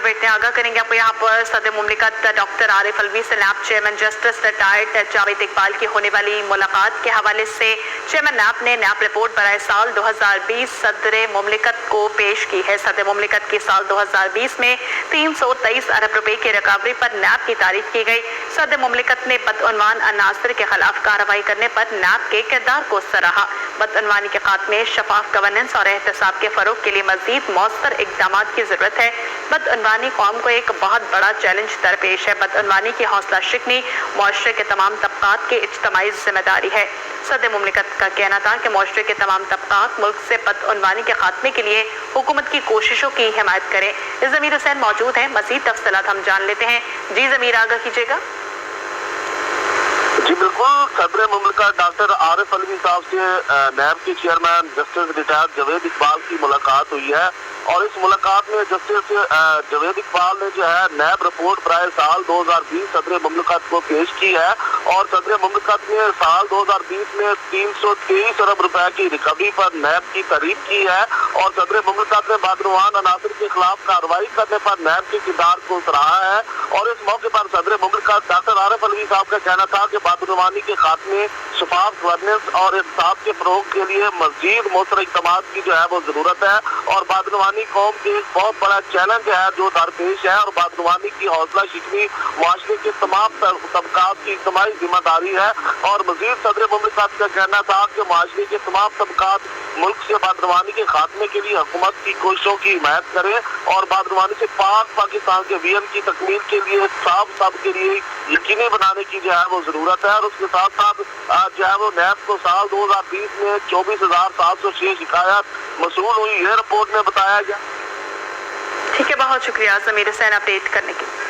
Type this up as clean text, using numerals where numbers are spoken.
आगे बढ़ते हैं, आगाह करेंगे आपको यहाँ पर सदर मुमलिकत डॉक्टर आरिफ अलवी से नैब chairman justice retired Javed Iqbal की होने वाली मुलाकात के हवाले से चेयरमैन नैब ने नैब रिपोर्ट बराए साल 2020 सदर मुमलिकत को पेश की है। सदर मुमलिकत की साल 2020 में 323 अरब रुपए की रिकवरी पर नैब की तारीफ की गई। सदर मुमलिकत ने बदउनवान अनासर के खिलाफ कार्रवाई करने पर नैब के किरदार को सराहा। बदउनवानी के खात्मे, शफाफ गवर्नेंस और एहतसाब के फरोग के लिए मजीद मौसर इकदाम की जरूरत है। बदउनवानी कौम को एक बहुत बड़ा चैलेंज दरपेश है। बदउनवानी की हौसला शिकनी मुआशरे के तमाम तबकात की इज्तिमाई जिम्मेदारी है। सदर मुमलिकत का कहना था कि मुआशरे के तमाम तबकात मुल्क से बदउनवानी के खात्मे के लिए हुकूमत की कोशिशों की हिमायत करें। ज़मीर हुसैन मौजूद हैं, मज़ीद तफसीलात हम जान लेते हैं। जी ज़मीर, आगाह कीजिएगा। जी बिल्कुल, सदर मुमलिकत डॉक्टर आरिफ अलवी साहब से नैब के chairman justice retired Javed Iqbal की मुलाकात हुई है और इस मुलाकात में जस्टिस जावेद इकबाल ने जो है नैब रिपोर्ट बराए साल 2020 सदर मुमलिकत को पेश की है और सदर मुमलिकत ने साल 2020 में 323 अरब रुपए की रिकवरी पर नैब की तारीफ की है और सदर मुमलिकत ने बदउनवान अनासर के खिलाफ कार्रवाई करने पर नैब के किरदार को सराहा है। और इस मौके पर सदर मुमलिकत डॉक्टर आरिफ अलवी साहब का कहना था कि बदउनवानी के खात्मे, शफाफ गवर्नेंस और एहतसाब के फरोग के लिए मजीद मौसर इक़दामात की जो है वो जरूरत है और बदउनवानी कौम के एक बहुत बड़ा चैलेंज है जो दरपेश है और बदउनवानी की हौसला शिकनी मुआशरे के तमाम तबकात की इज्तिमाई जिम्मेदारी है। और मजीद सदर मुमलिकत का कहना था कि मुआशरे के तमाम तबकात मुल्क से बदउनवानी के खात्मे के लिए हुकूमत की कोशिशों की हिमायत करें और बदउनवानी से पाकिस्तान के विजन की तकमील के लिए साफ के लिए यकीनी बनाने की जो है वो जरूरत है। और उसके साथ साथ जो है वो नैब को साल 2020 में 24,706 शिकायत मसूल हुई, यह रिपोर्ट में बताया गया। ठीक है, बहुत शुक्रिया ज़मीर हुसैन अपडेट करने के लिए।